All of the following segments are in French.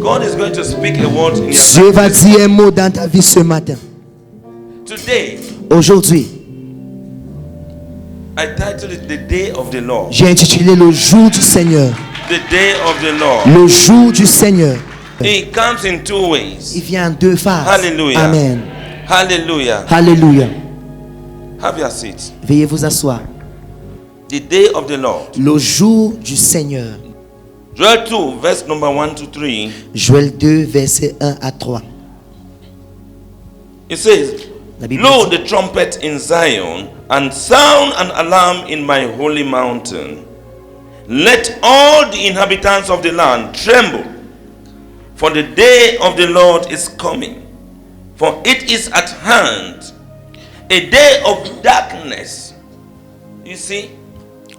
God is going to speak a word in your Dieu va dire un mot dans ta vie ce matin. Today, Aujourd'hui, I titled it The Day of the Lord. j'ai intitulé le jour du Seigneur. The Day of the Lord. Le jour du Seigneur. It comes in two ways. Il vient en deux phases. Hallelujah. Amen. Hallelujah. Alléluia. Have your seat. Veuillez vous asseoir. The Day of the Lord. Le jour du Seigneur. Joel 2, verse number 1 to 3. Joël 2, versets 1 à 3. It says, La Bible blow dit, the trumpet in Zion and sound an alarm in my holy mountain. Let all the inhabitants of the land tremble, for the day of the Lord is coming, for it is at hand, a day of darkness. You see,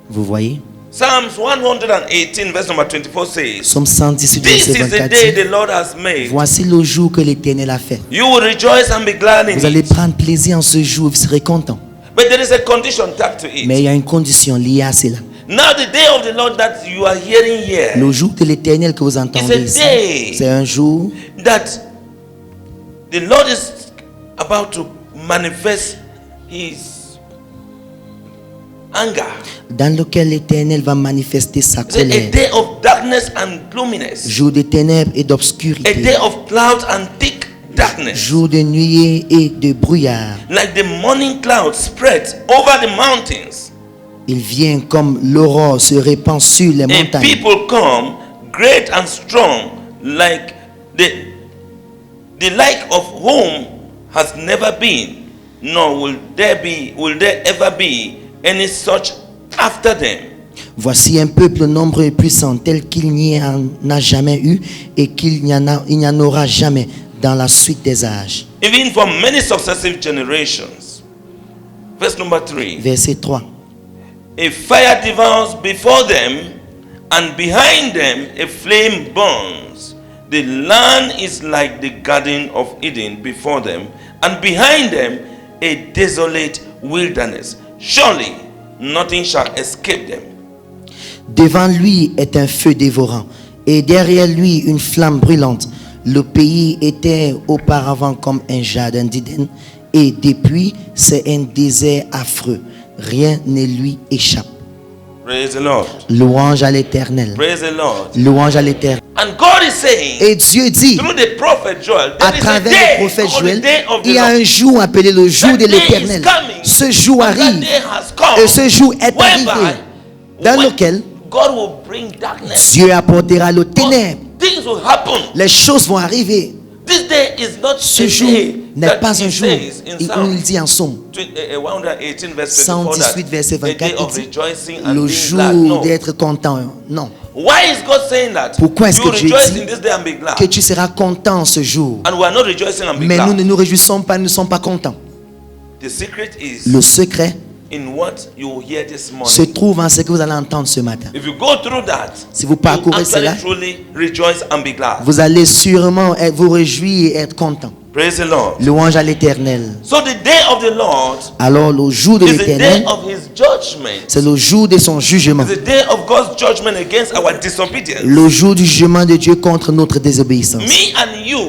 vous voyez, Psalms 118 verse number 24 says, Psaume 118, this verset is the 24 day dit, the Lord has made. voici le jour que l'Éternel a fait. You will rejoice and be glad in Vous allez it. prendre plaisir en ce jour, vous serez content. But there is a condition tagged to Mais it. il y a une condition liée à cela. Now the day of the Lord that you are hearing here Le jour de l'Éternel que vous entendez It's ici, a day. c'est un jour that the Lord is about to manifest his anger. dans lequel l'Éternel va manifester sa It's a colère. day of darkness and gloominess. Jour de ténèbres et A d'obscurité. day of clouds and thick darkness. Jour de nuée et de brouillard. Like the morning cloud spreads over the mountains. Il vient comme l'aurore se répand sur les A montagnes. people come great and strong, like the like of whom has never been, nor will there ever be any such after them. Voici un peuple nombreux et puissant tel qu'il n'y en a jamais eu et il n'y en aura jamais dans la suite des âges. Even for many successive generations. Verse number 3. Verset 3. A fire devours before them, and behind them a flame burns. The land is like the garden of Eden before them, and behind them a desolate wilderness. Surely nothing shall escape them. Devant lui est un feu dévorant et derrière lui une flamme brûlante. Le pays était auparavant comme un jardin d'Éden et depuis c'est un désert affreux. Rien ne lui échappe. Praise the Lord. Louange à l'Éternel. Praise the Lord. Louange à l'Éternel. And God is saying, Et Dieu dit through the prophet Joel, à there is a travers day le prophète called Joël, the day of the il y a Lord. un jour appelé le jour That de day is l'Éternel. coming. Ce jour And that arrive day has come. et ce jour est Whereby, arrivé dans when lequel God will bring darkness. Dieu apportera le ténèbre. Things will happen. Les choses vont arriver. This day is not Ce a jour day n'est that pas un he jour says in où il Psalm dit en somme 118 verse 24 118 verset that a day 24 of il dit rejoicing and le being glad. jour No. d'être content. Non. Why is God saying that? Pourquoi est-ce You que Dieu rejoice dit in this day and be glad. que tu seras content ce jour? And we are not rejoicing and be Mais nous ne glad. nous réjouissons pas, nous ne sommes pas contents. The secret is Le secret in what you hear this se morning. trouve en ce que vous allez entendre ce matin. If you go through that, Si vous parcourez you actually cela, truly rejoice and be glad. vous allez sûrement vous réjouir et être content. Praise the Lord. Louange à l'Éternel. So the day of the Lord Alors le jour de is the day l'Éternel, of his judgment. c'est le jour de son jugement. It's the day of God's judgment against our disobedience. Le jour du jugement de Dieu contre notre désobéissance. Me and you,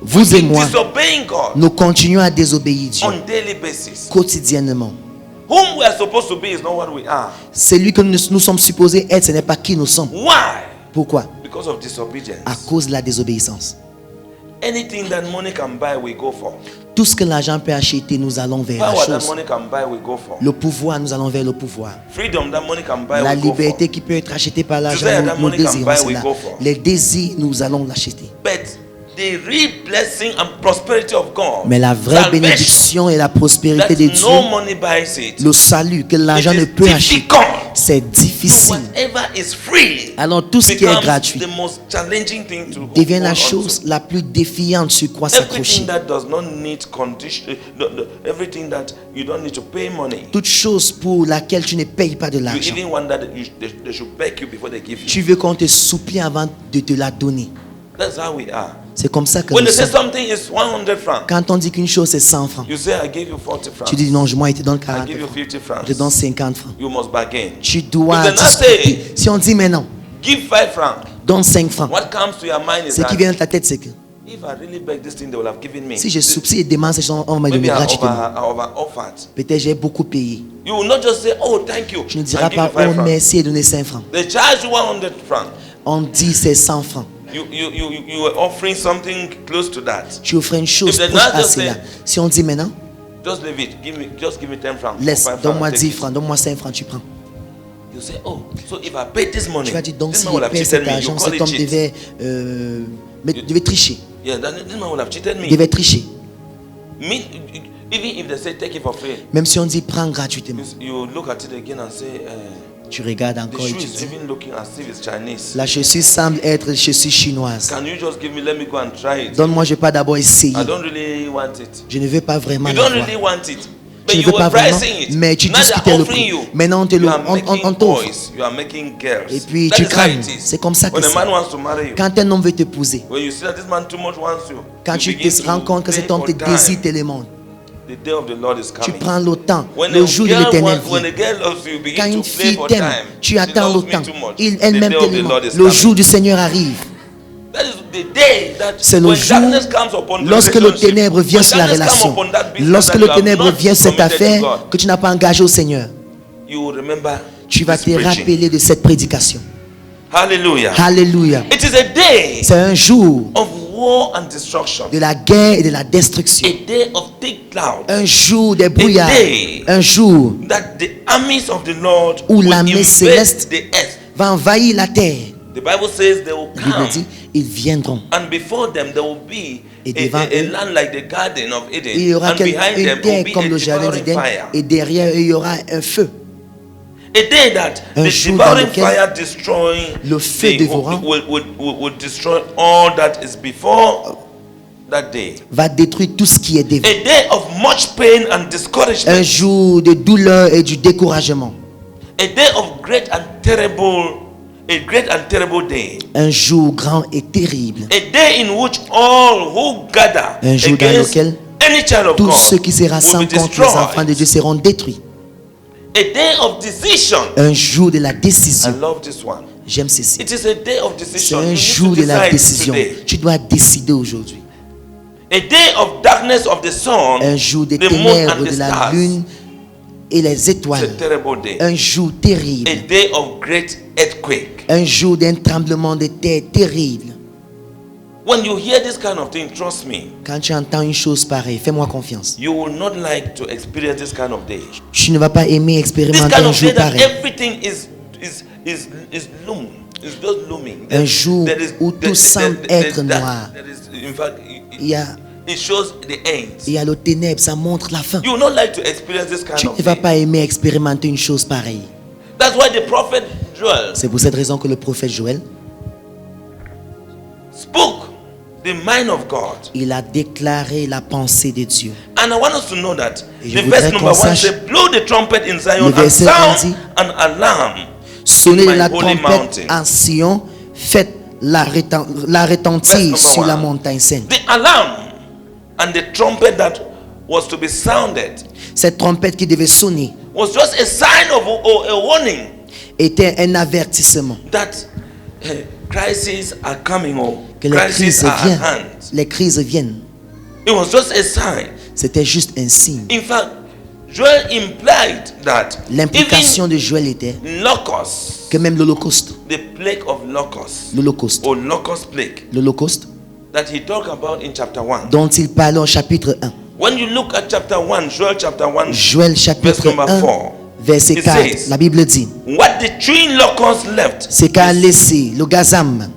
Vous et keep moi, disobeying God nous continuons à désobéir Dieu on daily basis. quotidiennement. Whom we are supposed to be is not what we are. Celui que nous sommes supposés être, ce n'est pas qui nous sommes. Why? Pourquoi? Because of disobedience. À cause de la désobéissance. Anything that money can buy, we go for. Tout ce que l'argent peut acheter, nous allons vers la Power that chose. money can buy, we go for. Le pouvoir, nous allons vers le pouvoir. Freedom that money can buy, La we go for. liberté qui peut être achetée par l'argent, Desire that nous money can désirons buy, we cela. go for. Les désirs, nous allons l'acheter. But the real blessing and prosperity of God, Mais la vraie salvation, bénédiction et la prospérité that de Dieu, no money buys it. le salut que l'argent It ne is peut acheter, difficult. c'est So difficile. whatever is free Alors tout ce qui est becomes gratuit the most challenging thing to devient la hold on chose to. la plus défiante sur quoi s'accrocher. Everything that does not need condition, everything that you don't need to pay money. Toute chose pour laquelle tu ne payes pas de You l'argent. even wonder that they should beg you before they give you. Tu veux qu'on te supplie avant de te la donner. That's how we are. C'est comme ça que When nous they say sommes. something is 100 francs, Quand on dit qu'une chose c'est 100 francs, you say, I give you 40 francs. tu dis non, moi je te donne I 40 give you francs. 50 francs. Je te donne 50 francs. You must bargain. Tu dois If they not discuter. say, Si on dit mais non, give 5 francs, donne 5 francs. what comes to your mind is Ce qui that vient dans ta tête, c'est que if I really beg this thing, they will have given me. si je subside et demande ces choses, on va me Maybe donner I gratuitement. over offered. Peut-être j'ai beaucoup payé. You will not just say, oh, thank you. Je ne and dirai give pas you 5 oh francs. merci et donner 5 francs. They charge you 100 francs. On dit c'est 100 francs. You were offering something close to that. Tu offres une chose If they're proche not à just cela. saying- Si on dit maintenant, Just leave it. Just give me 10 francs. laisse, 5 francs, donne-moi take 10 it. francs, donne-moi 5 francs, tu prends. You say, oh, so if I pay this money, Tu vas dire donc this si man will il have paie cheated cet me. You argent, call cet it homme cheat. devait tricher. Yeah, this man will have cheated me. Devait tricher. Me, even if they say take it for free, Même si on dit prends gratuitement, you look at it again and say, tu regardes the encore et shoe tu is dis, even looking as if it's Chinese. la chaussure semble être chaussure chinoise. Can you just give me, let me go and try it? Donne-moi, je ne vais pas d'abord essayer. I don't really want it. Je ne veux pas vraiment You la don't voir. really want it. But Tu ne you veux pas were vraiment, pricing it. mais tu Now they're discutais le offering prix. you. Maintenant, on te You le- are making on t'offre. boys, you are making girls. Et puis, That tu is how crames. it is. C'est comme ça que When a c'est. man wants to marry you, Quand un homme veut t'épouser, when you see that this man too much wants you, quand you tu begin te to rends compte que pay cet homme for te time. désire tellement, The day of the Lord is tu coming. prends le temps, When le a jour de girl l'éternel when a vient. girl loves you, you Quand begin une to play fille for t'aime, time. tu She attends loves le me temps. too much. Elle-même The day of the tellement. Lord is Le coming. jour du Seigneur arrive. That is the day that C'est le when jour darkness comes upon the lorsque le relationship, ténèbre vient when sur la darkness comes relation, upon that business lorsque that le you have ténèbre not vient sur cette committed to affaire God, que tu n'as pas engagé au Seigneur, you will remember tu vas this te preaching. rappeler de cette prédication. Hallelujah. Alléluia. It is a day C'est un jour of war and destruction. de la guerre et de la destruction. A day of thick clouds. Un jour des brouillards. day. Un jour That the armies of the Lord Où will l'armée invade céleste the earth. va envahir la terre. The Bible says they will La Bible come. dit, ils viendront. And before them there will be Et a devant eux, land like the garden of Eden. Il y aura And behind une them will terre be comme a le jardin devouring d'Éden. fire. Et derrière eux, il y aura un feu. A day that Un the jour dans devouring lequel fire destroying le feu dévorant will destroy all that is before that day. Va détruire tout ce qui est A dévoué. day of much pain and Un discouragement. jour de douleur et du découragement. A day of great and terrible day. Un jour grand et terrible. A day in which all who gather Un jour dans against lequel any child of Tous God ceux qui se will rassemblent be contre les enfants de destroyed. Dieu seront détruits. A day of decision. Un jour de la I décision. love this one. J'aime ceci. It is a day of C'est decision. You un need jour to de la decide décision. today. Tu dois décider aujourd'hui. A day of darkness of the sun, Un jour des the moon ténèbres and the de la stars. lune et les It's a étoiles. terrible day. Un jour A terrible. day of great earthquake. Un jour d'un tremblement de terre terrible. When you hear this kind of thing, trust me, Quand tu entends une chose pareille, fais-moi confiance. you will not like to experience this kind of day. Tu ne vas pas aimer This expérimenter kind un of jour day that pareil. everything is loom. It's just looming. Un jour There is- où there- tout semble there- être there- noir. there is- in fact, Il y a, it shows the end. il y a le ténèbre, ça montre la fin. You will not like to experience this kind Tu of ne vas thing. pas aimer expérimenter une chose pareille. That's why the prophet Joel C'est pour cette raison que le prophète Joël, spoke the mind of God. il a déclaré la pensée de Dieu. And I want us to know that Et je the voudrais verse qu'on number 1 sache- says, blow the trumpet in Zion Le and verset sound dit, an alarm. Sonnez my la holy trompette mountain. en Sion, faites la Verse retentir number sur la 1. montagne sainte. The alarm and the trumpet that was to be sounded Cette trompette qui devait sonner was just a sign of or a warning était un avertissement that crises are coming or que les crises crises are at viennent. hand. Les crises viennent. It was just a sign. C'était juste un signe. In fact, Joel implied that L'implication de Joël était even locusts, que même l'Holocauste, the plague of locusts l'Holocauste, or locust plague l'Holocauste that he talked about in chapter 1. dont il parlait au chapitre 1. When you look at chapter 1, Joel chapter 1, Joël verse chapitre number 1, 4, verset it 4, says, la Bible dit, what the chewing locust left, c'est qu'a laissé le gazam,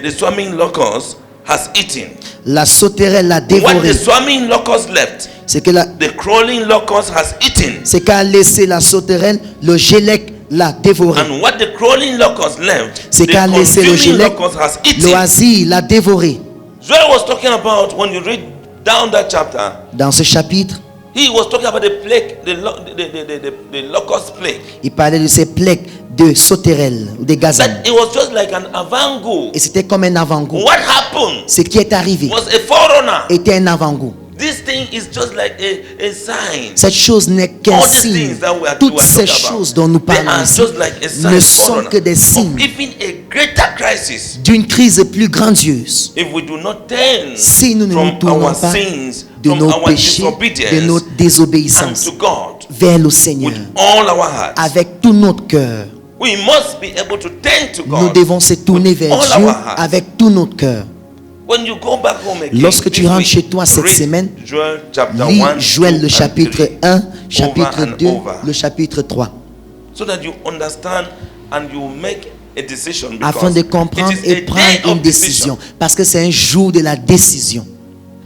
the swarming locust has eaten. la sauterelle l'a What dévoré. the swarming locust left, C'est que la, the crawling locust has eaten. c'est qu'a laissé la sauterelle, le gélec l'a dévoré. And what the crawling locust left, C'est the qu'a laissé le consuming gélec, locust has eaten. l'oasis l'a dévoré. Joel was talking about, when you read down that chapter, Dans ce chapitre, he was talking about the plague, the locust plague. il parlait de ces plaies de sauterelles ou des gazelles. That it was just like an avant-goût. Et c'était comme un avant-goût. What happened Ce qui est arrivé was a forerunner. était un avant-goût. This thing is just like a sign. Cette chose n'est qu'un All these signe. things that we are Toutes ces talking about, choses dont nous they parlons are ici just like a sign, ne sont forerunner que des of signes even a greater crisis. d'une crise plus grandieuse. If we do not turn Si nous ne from nous tournons our pas sins, de from nos our péchés, de disobedience notre désobéissance unto God vers le Seigneur with all our hearts, avec tout notre cœur, we must be able to turn to nous God devons se tourner with vers all Dieu our hearts. avec tout notre cœur. When you go back home again, Lorsque tu this rentres week, chez toi cette read semaine, Joel chapter lis 1, Joël 2 le and chapitre 3, 1, chapitre and 2, over, le chapitre 3, so that you understand and you make a decision, afin because de comprendre it is et a day prendre une of decision. décision. Parce que c'est un jour de la décision.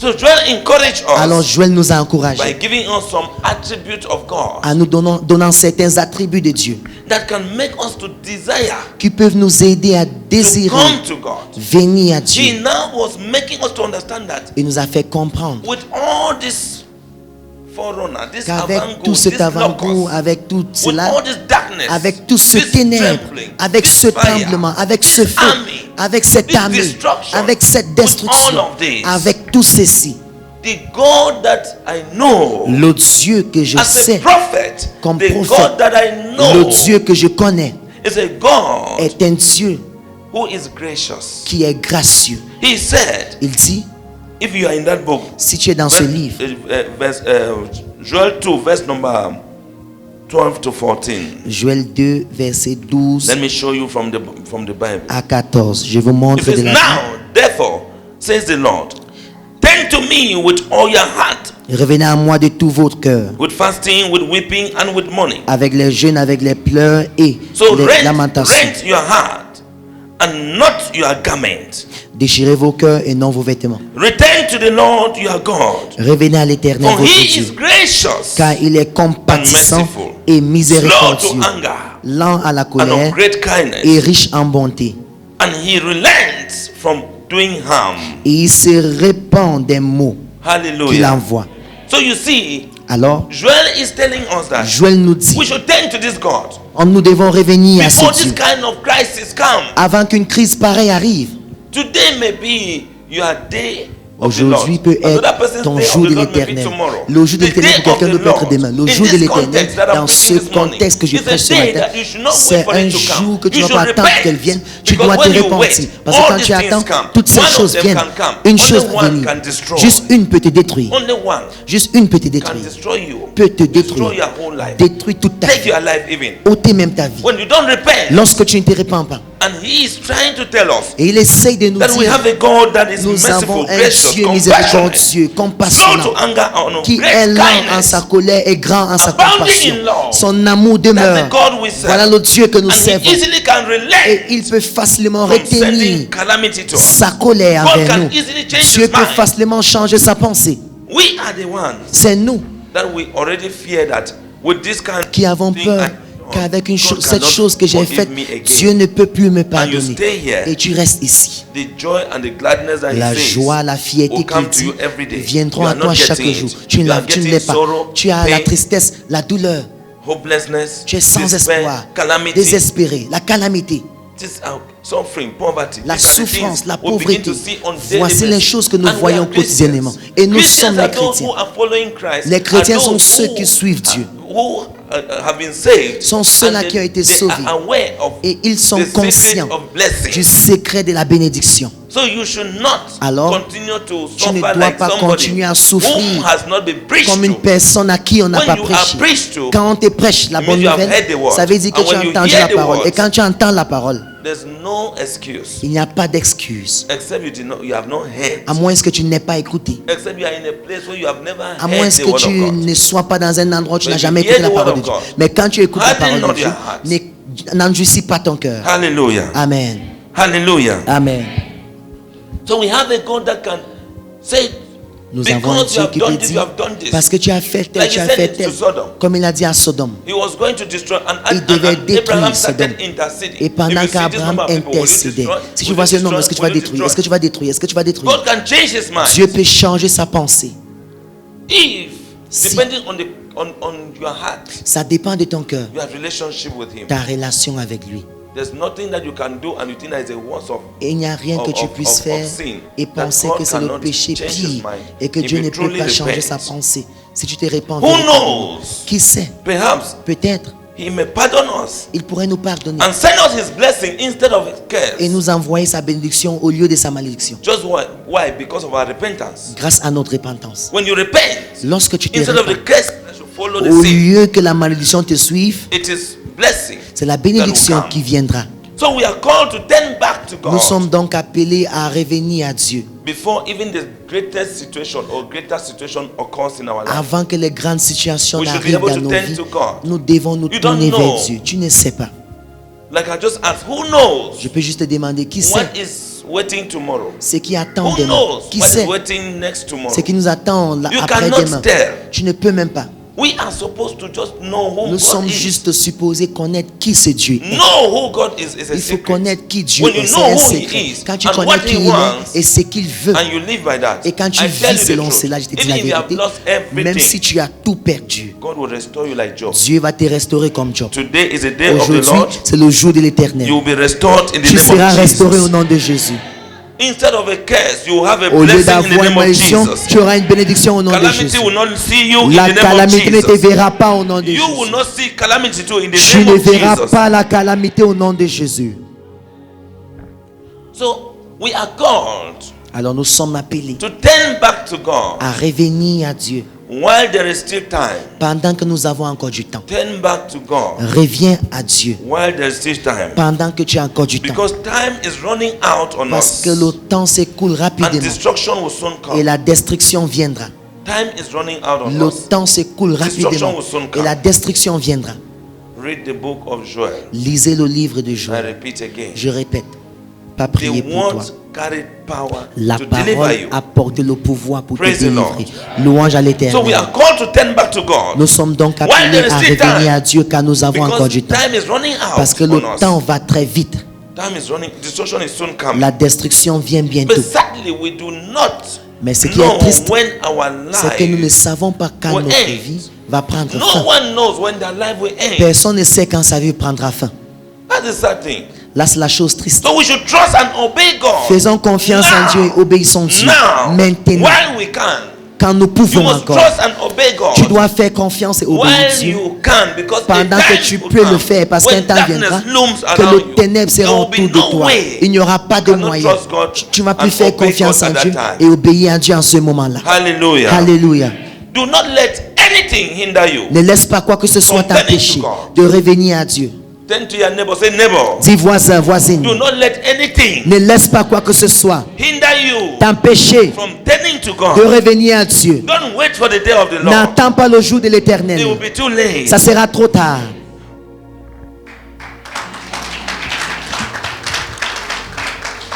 So Joel encouraged Alors us Joël nous a encouragés by giving us some attributes of God en nous donnant certains attributs de Dieu that can make us to desire qui peuvent nous aider à to désirer come to God. venir à Dieu. He now was making us to understand that Il nous a fait comprendre with all this forerunner, this qu'avec avant-goût, tout cet this avant-goût, locust, avec tout with cela, all this darkness, avec tout ce this ténèbre, trembling, avec this ce fire, tremblement, avec this ce feu, army, avec cette this armée, destruction, avec cette with destruction, all of this, avec tout ceci, the God that I know le Dieu que je as a sais, prophet, comme the prophète, God that I le know Dieu que je connais, is a God est un Dieu who is gracious. qui est gracieux. He said, Il dit, if you are in that book, si tu es dans ce livre, Joel 2, verse number 12 to 14. Joël 2, verset 12 Let me show you from the Bible. à 14. Je vous It montre de says, la now, therefore, says the Lord, turn to me with all your heart, Revenez à moi de tout votre cœur, with fasting, with weeping, and with mourning. avec les jeûnes, avec les pleurs et So les rent lamentations. your heart and not your garment. Déchirez vos cœurs et non vos vêtements. Return to the Lord your God, Revenez à l'Éternel for votre he is Dieu, gracious car il est compatissant merciful, et slow to miséricordieux, anger, lent à la and of colère great kindness, et riche en bonté. and he relents from doing harm. Et il se répand des mots qu'il Hallelujah. envoie. So you see, Alors, Joel is telling us that Joël nous dit, we should turn to this God nous devons revenir à before ce this Dieu kind of crisis comes. avant qu'une crise pareille arrive. Today may be your day of the Lord. Aujourd'hui peut Another être person's ton day of jour the de Lord may be l'Éternel. tomorrow. Le jour de The l'Éternel day pour of quelqu'un the d'autre peut être Lord, demain. Le in jour de this l'Éternel, context that I'm dans preaching ce this morning, contexte que je is a prêche ce day matin, that you should not c'est wait for un it to come. jour que tu You ne vas pas should attendre repent. qu'elle vienne. Tu Because dois te when you repentir. wait, Parce que all quand these tu things attends, come. toutes ces One of choses them viennent. can come. Une Only chose peut one venir. can destroy. Juste une peut te détruire. Only one Juste une peut te can détruire. destroy you. Peut te Destroy détruire. your whole life. Détruire toute ta Take vie. your life even. Ôter même ta vie. When you don't repent, Lorsque tu ne te répands pas. and he is trying to tell us Et il essaye de nous that we dire, have a God that is nous avons merciful, un gracious, Dieu compassionate, miséricordieux, slow compassionnant, to anger, and of qui est great lent en kindness. sa colère et grand en sa Abounding compassion. in love. Son amour That's demeure. the God we serve. Voilà le Dieu que nous And he servons. easily can relate Et il peut facilement from retenir sending calamity to us. sa colère God envers can nous. easily change Dieu his peut mind. facilement changer sa pensée. We are the ones C'est nous that we already fear that with this kind qui avons thing peur I- qu'avec God cette cannot chose que j'ai forgive faite, me again. Dieu ne peut plus me And you pardonner. stay here. Et tu restes ici. The joy and the gladness that La he says joie, la fierté will come qu'il to dit you every day. viendront You à are toi not chaque getting jour. it. Tu You are ne getting l'es pas. sorrow, Tu as la pain, tristesse, la douleur. hopelessness, Tu es sans despair, espoir, calamity, désespéré, la calamité, suffering, poverty. la These are the souffrance, things la we begin pauvreté. to see on daily Voici les basis. choses que nous And we voyons are Christians. quotidiennement. Et nous Christians sommes are les those chrétiens. who are following Christ, Les chrétiens are sont those ceux who- qui suivent Dieu. who have been saved, Sont ceux-là and qui ont été they sauvés. are aware of Et ils sont the secret conscients of blessing. du secret de la bénédiction. So you should not Alors, continue to tu ne suffer dois like pas somebody continuer à souffrir who has not been preached comme une to. personne à qui on n'a When pas you are prêché. preached to, Quand on te prêche la it bonne means you have nouvelle, heard the word. ça veut dire que And tu as when you entendu hear la the parole. words, Et quand tu entends la parole, there's no excuse il n'y a pas d'excuse. except you have not heard. À moins que tu n'aies pas écouté. Except you are in a place where you have never À moins heard the que word tu of God. ne sois pas dans un endroit où tu When n'as you jamais hear écouté la the word parole de of Dieu. God, Mais quand tu écoutes la harden parole not de Dieu, your hearts. n'endurcis pas ton cœur. Hallelujah. Amen. Hallelujah. Amen. So we have a God that can say, Nous avons un because you Dieu have qui done te this, dit, you have done this. parce que tu as fait tel, Like tu he as said fait it to tel. Sodom. Comme il a dit à Sodome. He was going to destroy, Il devait and détruire Abraham Sodome. started interceding. Et pendant If you see this qu'Abraham number of people, will you intercédait, destroy? si tu Will vois you ce nombre, est-ce que tu vas destroy? détruire? Est-ce que tu vas détruire? Est-ce que tu vas détruire? God can change his mind. Dieu peut changer sa pensée. If, Si. depending on your heart, Ça dépend de ton cœur, your relationship with Him. ta relation avec lui. There's nothing that you can do and you think that is a worse of Et il n'y a rien que tu puisses faire et penser que c'est le péché pire et que Dieu ne peut pas changer sa pensée. Si tu te répands, Who knows? qui sait? Perhaps Peut-être He may pardon us il pourrait nous pardonner and send us His blessing instead of His curse. et nous envoyer sa bénédiction au lieu de sa malédiction. Just why? Because of our repentance. Grâce à notre repentance. When you repent, Lorsque tu te instead of the répands, curse that should follow the au sin, lieu que la malédiction te suive, it is blessing. c'est la bénédiction that will qui come. viendra. So we are called to turn back to Nous God sommes donc appelés à revenir à Dieu before even the greatest situation or greater situation occurs in our life. avant que les grandes situations We should be n'arrivent able dans to nos turn vies. to God. Nous devons nous You don't tourner know. vers Dieu. Tu ne sais pas. Like I just asked, who knows Je peux juste te demander qui what sait is waiting tomorrow? ce qui attend Who demain. knows Qui what sait is waiting next tomorrow? ce qui nous attend You après-demain. cannot tell. Tu ne peux même pas. We are supposed to just know who Nous God sommes is. juste supposés connaître qui ce Dieu est. Know who God is a Il faut secret. connaître qui Dieu When you est. C'est know un who He secret. is Quand tu and connais what qui He il wants, est et ce qu'il veut, and you live by that, et quand tu I tell vis you the selon truth. cela, je te dis Even la if you have vérité, lost même si everything, tu as tout perdu, God will restore you like Job. Dieu va te restaurer comme Job. Today is the day of the Aujourd'hui, Lord. c'est le jour de l'éternel. You will be restored in the Tu name seras of restauré au Jesus. nom de Jésus. Instead of a curse, you will have a Au lieu blessing in the d'avoir une name of malédiction, Jesus. tu auras une bénédiction au nom de Calamity Jésus. will not see you in La the name of calamité ne te Jesus. verra pas au nom de You will Jésus. not see calamity too in the Tu name ne of verras Jesus. pas la calamité au nom de Jésus. So we are called Alors nous sommes appelés to turn back to God à revenir à Dieu while there is still time. pendant que nous avons encore du temps. Turn back to God Reviens à Dieu while there is still time. pendant que tu as encore du temps. Because time is running out on Parce us. que le temps s'écoule And rapidement destruction will soon et come. la destruction viendra. Time is running out on Le us. temps s'écoule rapidement Destruction will soon et come. la destruction viendra. Read the book of Joel. Lisez le livre de I Joël. repeat again. Je répète, pas The prier pour toi. word carried power La to deliver parole you. apporte le pouvoir pour te Praise the Lord. délivrer. Louange à So we l'éternel. are called to turn back to God. Nous sommes donc While there appelés is à still revenir time. à Dieu car nous avons encore Because du temps. time is running out Parce que on le us. temps va très vite. Time is running. Destruction is soon coming. La destruction vient But bientôt. sadly, we do not Mais ce qui know est triste, when our c'est que nous ne life. savons pas quand will notre end. vie va prendre No fin. one knows when their life will end. Personne ne sait quand sa vie prendra fin. That's the sad thing. Là, c'est la chose triste. So we should trust and obey God. Faisons confiance en Dieu et obéissons Dieu. Now, Maintenant, while we can, quand nous you pouvons must encore, trust and obey God. tu dois faire confiance et obéir While Dieu. you can, because Pendant a que time tu will peux le come faire, parce when qu'un temps viendra darkness looms que around le you. ténèbre There sera will be autour de no toi. way Il n'y aura pas you de cannot moyen. trust God Tu vas and plus faire obey confiance God en at Dieu that et time. obéir à Dieu en ce moment-là. Hallelujah. Alléluia. Do not let anything hinder you. Ne laisse pas quoi que ce soit From turning t'empêcher to God. de revenir à Dieu. Turn to your neighbor. Say, neighbor. Dis voisin, voisine. Do not let anything Ne laisse pas quoi que ce soit hinder you t'empêcher from turning to de God. revenir à Dieu. Don't wait for the day of the Lord. N'attends pas le jour de It will l'éternel. be too late. Ça sera trop tard.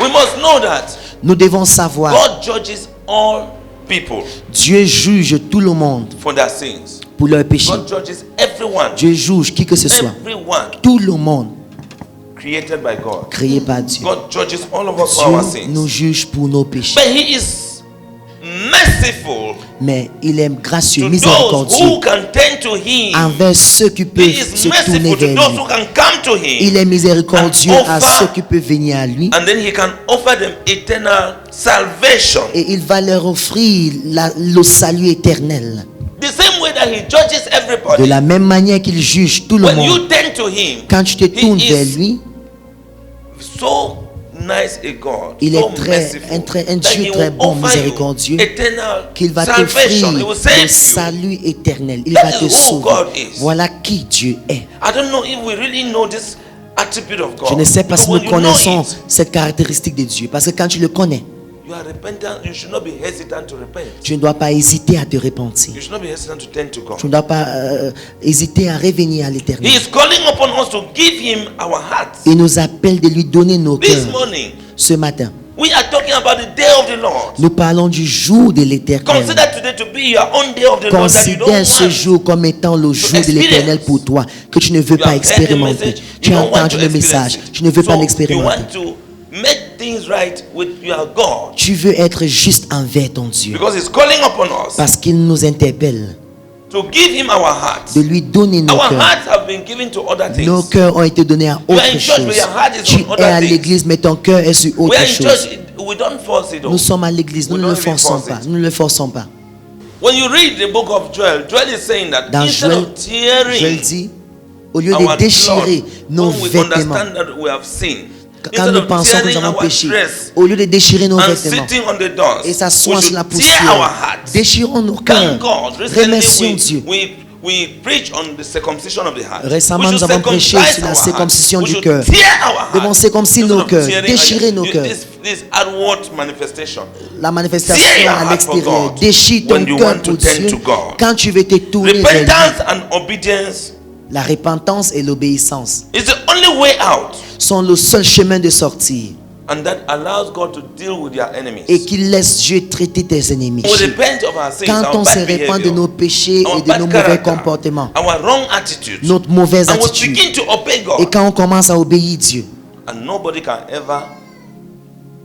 We must know that Nous devons savoir, God judges all people Dieu juge tout le monde for their sins. pour leurs péchés. God judges everyone. Dieu juge qui que ce soit. Everyone Tout le monde created by God. créé par Dieu. God judges all of us for our Dieu nous sins. juge pour nos péchés. But He is merciful Mais il est gracieux, to those miséricordieux who can turn to Him. envers ceux qui He peuvent is se tourner merciful to vers those lui. who can come to Him. Il est miséricordieux And à offer- ceux qui peuvent venir à lui. And then He can offer them eternal salvation. Et il va leur offrir le salut éternel. The same way that He judges De everybody. la même manière qu'il juge tout le When you monde. turn to Him, Quand tu te He tournes vers is lui, so nice a God, il so est un that Dieu He très will bon, offer you miséricordieux, eternal qu'il va salvation. t'offrir He will le save you. salut éternel. Il That va is te who sauver. God is. Voilà qui Dieu est. I don't know if we really know this attribute of God. Je ne sais pas si But nous when you know connaissons it, cette caractéristique de Dieu. Parce que quand tu le connais, you are repentant. You should not be hesitant to repent. tu ne dois pas hésiter à te repentir. You should not be hesitant to turn to God. Tu ne dois pas hésiter à revenir à He l'éternel. is calling upon us to give Him our hearts. Il nous appelle de lui donner nos This cœurs. morning, Ce matin, we are talking about the day of the Lord. nous parlons du jour de l'éternel. Consider today to be your own day of the Lord that you don't Considère ce want. jour comme étant le jour de l'éternel pour toi, que tu ne veux pas expérimenter. Tu as entendu le message, tu ne veux pas You l'expérimenter. want to make things right with your God. Tu veux être juste envers ton Dieu. Because He's calling upon us Parce qu'il nous interpelle to give him our hearts. de lui donner nos Our cœurs. hearts have been given to other Nos things. cœurs ont été donnés à are autre in church, chose. but your heart is Tu on es other à things. l'église, mais ton cœur est sur We autre are in chose. church, we don't force it. Nous sommes à l'église, nous We ne le don't even forçons force pas. it. Nous ne le forçons pas. When you read the book of Joel, Joel is saying that Dans instead Joël, of tearing Joël dit, au lieu our de déchirer cloth, nos when we vêtements, understand that we have sinned, quand instead nous of pensons que nous tearing avons our péché, dress au lieu de déchirer nos and vêtements sitting on the dust, et we s'asseoir sur la should tear our poussière, hearts. déchirons nos cœurs. Thank God. Recently, Remercions Dieu. we preach on the circumcision of the heart. Récemment, We should nous avons prêché circumcise sur la our circoncision heart. du We cœur. should tear our heart. Devons circoncire Instead nos of cœurs, tearing- déchirer nos cœurs. This outward manifestation. La Tear manifestation your à heart for l'extérieur. God Déchire ton when you cœur want to pour turn Dieu to God. quand tu veux te tourner vers lui. Repentance and obedience La repentance et l'obéissance is the only way out, sont le seul chemin de sortir and that allows God to deal with their enemies. et qui laisse Dieu traiter tes ennemis. We repent of our sins, Quand our on se bad répand de behavior, nos péchés our et de bad nos mauvais character, comportements, our wrong attitudes, notre mauvaise and we attitude, begin to obey et God, quand on commence à obéir Dieu, and nobody can ever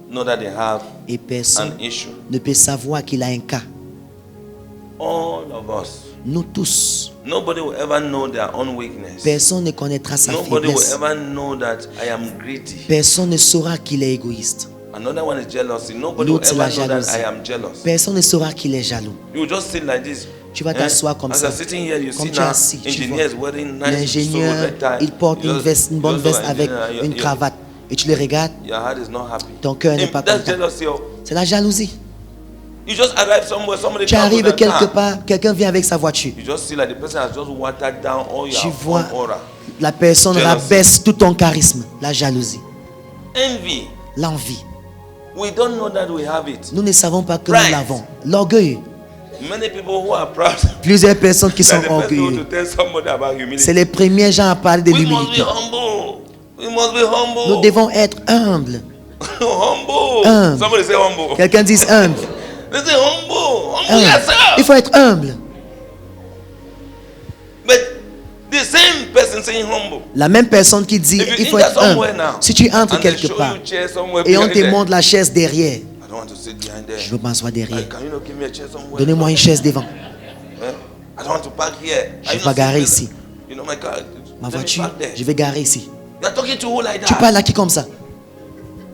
know that they have et personne an issue. ne peut savoir qu'il a un cas. All of us. Nous tous, Nobody will ever know their own weakness. personne ne connaîtra sa Nobody will faiblesse. ever know that I am greedy. Personne ne saura qu'il est égoïste. Another one is jealousy. Nobody will L'autre, c'est ever la know that jalousie. I am jealous. Personne ne saura qu'il est jaloux. You will just sit like this. Tu vas t'asseoir comme As ça. you're sitting here, you Comme see tu es now assis, tu engineers wearing nice L'ingénieur, suit, red tie. il porte You une just- veste, une you bonne just look veste like avec engineer, une cravate. Et tu le regardes, Your heart is not happy. ton cœur n'est pas That's content. jealousy. C'est la jalousie. You just arrive somewhere, somebody Tu comes arrives with a quelque car. part, quelqu'un vient avec sa voiture. You just see like the person has just watered down all Tu your vois, own aura. la personne Jealousy. rabaisse tout ton charisme. La jalousie, Envy. l'envie. We don't know that we have it. Nous ne savons pas que Pride. nous l'avons. L'orgueil. Many people who are proud. Plusieurs personnes qui sont They're the first people orgueilleux. to tell somebody about humility. C'est les premiers gens à parler de We must be l'humilité. humble. We must be humble. Nous devons être humbles. humble. Humble. Somebody say humble. Quelqu'un dit humble. They say humble. Humble Humble. yourself. Il faut être humble. But the same person saying humble. La même personne qui dit If you il faut enter être somewhere humble. now, Si tu entres and they quelque show part you chair somewhere et on behind te there, montre la chaise derrière, I don't want to sit behind there. je veux m'asseoir derrière. Can you not give me a chair somewhere? Donnez-moi une chaise devant. Eh? I don't want to park here. Je vais pas garer ici. You know my car. Ma Let me voiture, park there. je vais garer ici. You're talking to who like that? Tu parles à qui comme ça?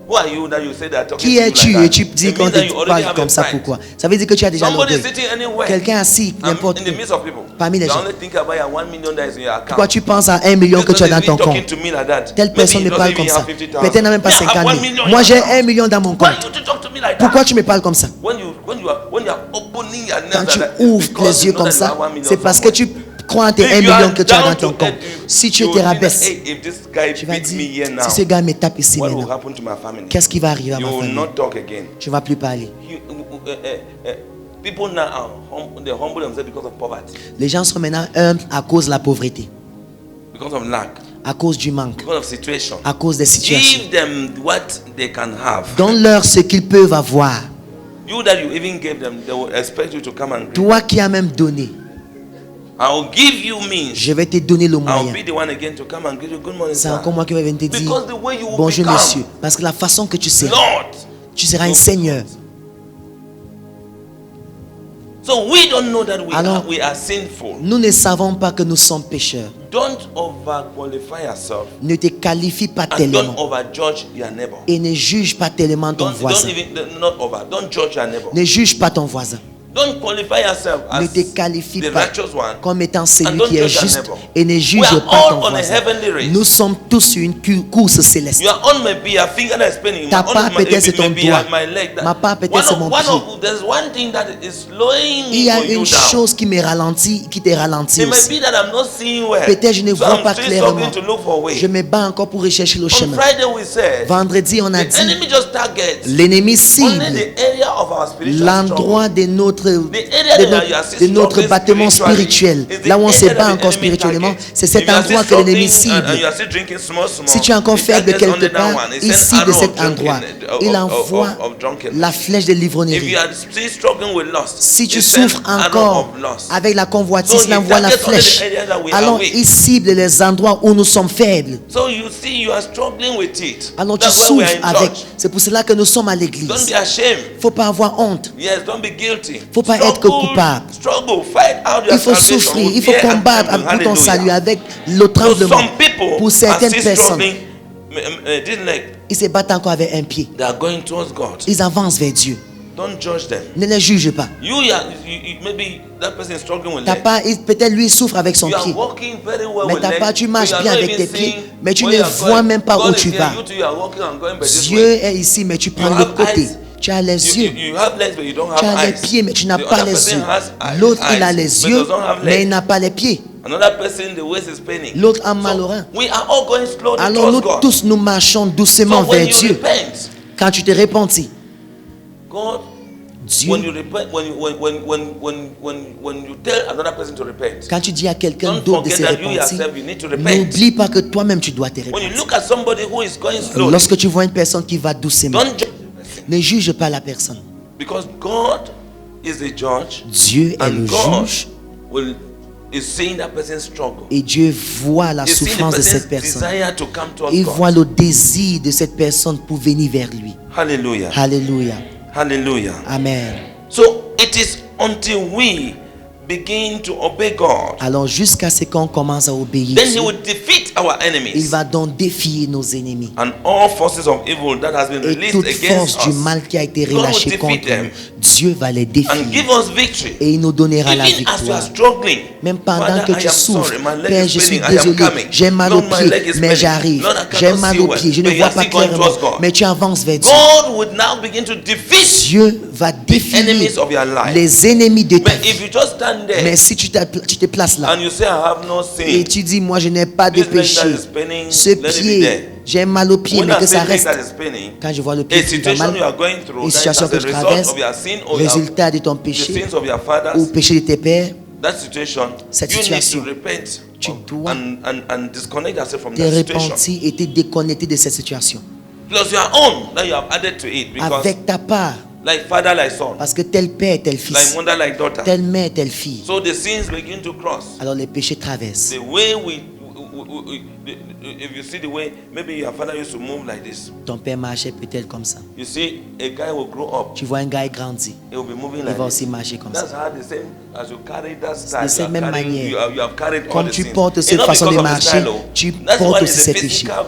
Who are you that you say that talking Qui to you es-tu like et tu that? dis It qu'on means that you te already parle have comme a ça, pride. pourquoi? Ça veut dire que tu as déjà Somebody l'orgueil. sitting anywhere. Quelqu'un assis, n'importe in où. the midst of people. Parmi les You gens. only think about your 1 million that is in your account. Pourquoi tu penses à 1 million que tu as dans ton compte? To me like that. Telle personne me Maybe he parle doesn't comme even ça. have 50,000. Peut-être n'a même pas Me, I have 50 1 000. million in Moi, my j'ai account. 1 million dans mon Why compte. you to talk to me like Pourquoi that? tu me parles comme ça? When you are opening your Quand nails tu like that, ouvres because les you yeux know comme that you ça, have 1 million c'est parce que somewhere. tu crois en tes 1 If you million are que tu as down dans ton to compte. earth, Si tu you te will think that, rabaisses, hey, if this guy tu vas beats me here dire, now, si ce gars me tape ici what will maintenant, happen to my family? qu'est-ce qui va arriver à You ma will famille? not talk again. Tu ne vas plus parler. People now are they humble themselves because of poverty, Les gens sont maintenant humbles à cause de la pauvreté, because of lack, à cause du manque, because of situation. à cause des situations. Give them what they can have. Donne-leur ce qu'ils peuvent avoir. You that you even gave them, they will expect you to come and greet. Toi qui as même donné, I will give you means. je vais te donner le I'll moyen. be the one again to come and greet you. Good morning, C'est sir. encore moi qui vais venir te dire Because the way you will bonjour become, monsieur. Parce que la façon que tu seras, Lord. tu seras un seigneur. So we don't know that Alors, we are sinful. Nous ne savons pas que nous sommes pécheurs. Don't over qualify yourself Ne te qualifie pas and don't tellement overjudge your neighbor. et ne juge pas tellement ton voisin. Don't judge your neighbor. Ne juge pas ton voisin. Don't qualify yourself Ne as te qualifie the pas righteous one. comme étant And celui don't qui est judge your juste neighbor. et ne We juge are pas ton all on a voisin. heavenly race. Nous sommes tous sur une course céleste. Your own may be a finger that is spinning. Ta My own part may- peut-être c'est it may ton be doigt. my leg. Ma part peut-être c'est mon pied. There's one thing that is slowing Il y me a for you une down. chose qui me ralentit, qui te ralentit It may aussi. be that I'm not seeing well. Peut-être je ne So vois I'm pas still clairement. struggling to look for a way. Je me bats encore pour rechercher le On chemin. Friday we said Vendredi, on a the dit enemy just targets l'ennemi only cible the area of our spiritual l'endroit de notre, The area that you are still struggling bâtiment spiritually spirituel. is the Là où on se area bat that the encore enemy spirituellement, targets. c'est cet If you are endroit still que l'ennemi struggling and you cible. are still drinking small, Si tu es encore he faible de targets on quelque the part, down one. He il sends cible arrow cet of drunkenness, endroit. Il envoie of drunkenness. la flèche de If you l'ivrognerie. are still struggling with lust, Si tu he sends souffres arrow encore of lust. avec la convoitise, So il envoie la targets only flèche. the area that we are Alors weak. il cible les endroits où nous sommes faibles. So you see, you are struggling with it. Alors tu That's why we are souffres in avec. church. C'est pour cela que nous sommes à Don't l'église. be ashamed. Faut pas avoir honte. Yes, don't be guilty. Faut pas être que coupable. Struggle, fight out your Il faut salvation souffrir, with il faut fear and combattre trembling. pour ton Hallelujah. salut avec le So tremblement. some people Pour are certaines still personnes, struggling, didn't like, ils se battent encore avec un pied. they are going towards God. Ils avancent vers Dieu. Don't judge them. Ne les juge pas. Maybe that person is struggling with T'as leg. pas, peut-être lui souffre avec son You are pied. walking very well Mais with t'as leg, pas, tu but marches you are bien not avec even tes pieds, seeing mais tu where ne you are vois going. même pas God où is tu here, vas. you too, you are walking and going by this Dieu way. est ici, mais tu You prends de have l'autre côté. eyes. Tu as les yeux. You have legs, but you don't Tu have as les eyes. pieds, mais tu n'as The pas other les person yeux. has L'autre, il a eyes, les but yeux, doesn't have mais il legs. n'a pas les pieds. Another person, the waist is paining. L'autre a mal au rein. We are all going slowly Alors nous towards God. tous, nous marchons doucement So when vers you Dieu. repent, Quand tu te repentis, God, Dieu, when you repent, when you tell another person to repent, quand tu dis à quelqu'un don't d'autre de se forget that you repentir, yourself, you need to repent. n'oublie pas que toi-même tu dois te When you repentir. look at somebody who is going slowly, Lorsque tu vois une personne qui va doucement, don't judge the person, ne juge pas la personne. because God is the judge, Dieu est le and God juge is seeing that person's struggle. et Dieu voit la He's seeing the souffrance de cette person's personne. desire to come towards Il voit God. le désir de cette personne pour venir vers lui. Hallelujah. Alléluia. Hallelujah. Amen. So it is until we begin to obey God, Alors jusqu'à ce qu'on commence à obéir, then He will defeat our il enemies va donc défier nos ennemis. and all forces of evil that has been Et released toute against force du us. mal qui a été God will relâchée defeat contre them nous, Dieu va les and défier. give us victory. Et il nous donnera la Even as you are victoire. struggling, Même pendant Father, que I tu am souffres, sorry, my leg Père, is je suis paining, I am désolé, coming. j'ai mal au Lord, my leg pied, is mais paining. j'arrive. Lord, I J'ai cannot mal see au well, pied, je but ne you vois are pas still going clairement, towards God. mais tu avances vers Dieu. God would now begin to defeat Dieu va défier enemies of your life. les ennemis de ta But vie. if you just stand there Mais si tu te places là and you say, I have no et sin, tu dis, moi je n'ai pas de this leg that péché, is paining, ce let it be pied, there. j'ai mal au pied, When mais I que say ça leg reste. that is paining, Quand je vois le a pied qui va situation mal, you are going through, une that is situation as que a tu result traverses, of your sin or your, résultat de ton the péché sins of your fathers, ou péché de tes pères, that situation, cette you need situation, to repent tu of- dois and disconnect yourself from te that situation. repentir et te déconnecter de cette situation. Plus your own that you have added to it, because Avec ta part, like father, like son, parce que tel père, tel like fils, mother, like daughter. telle mère, telle fille. So the sins begin to cross. Alors les péchés traversent. The way if you see the way, maybe your father used to move like this. Ton père marchait peut-être comme ça. You see, a guy will grow up, Tu vois un gars grandit, he will be moving il like va this. aussi marcher comme That's ça. how the same as you carry that style. De cette même manière, You have carried all comme the tu sins. portes It's cette not façon because de of the style, marcher, oh. tu That's portes why aussi it's ces a péchés. physical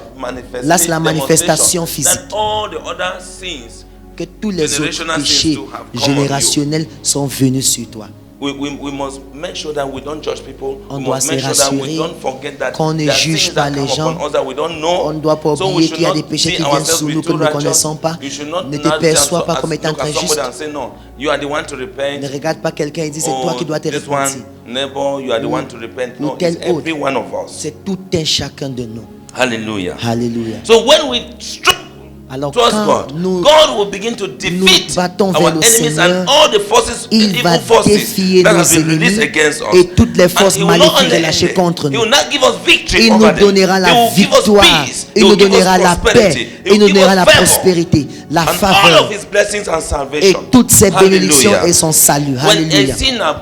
Là, c'est la manifestation demonstration physique. that all the other sins, Que tous les autres generational péchés sins to have come on you. générationnels sont venus sur toi. we must make sure that we don't judge people. On We doit must se make sure that we rassurer don't forget that qu'on ne there are juge things pas that les come gens. upon us that we don't know. On ne doit pas So we oublier should qu'il y a not des péchés see qui viennent ourselves sur to nous be que nous too ne righteous. connaissons pas. You should not Ne te now perçois just pas comme étant look at très somebody juste. and say, no, you are the one to repent. Ne regarde pas quelqu'un et dis c'est toi Oh, qui dois te this repentir. one, neighbor, you are the one to repent. ou No, tel it's every autre. one of us. C'est tout un chacun de nous. Hallelujah. Alléluia. So when we struggle Alors towards quand God, nous God will begin to defeat battons our vers le enemies Seigneur, and all the forces, il va evil forces défier that nos have been released ennemis against us. et toutes les And forces He will not maléfiques only relâchées end contre it, He nous. will not give us victory Il over nous them. donnera He la will give us victoire. peace. He Il nous will give us donnera la prosperity. paix. He will Il nous give donnera us la favor. prospérité, la And all faveur of His blessings and et salvation. toutes ses bénédictions Hallelujah. et son salut. When a Alléluia. sinner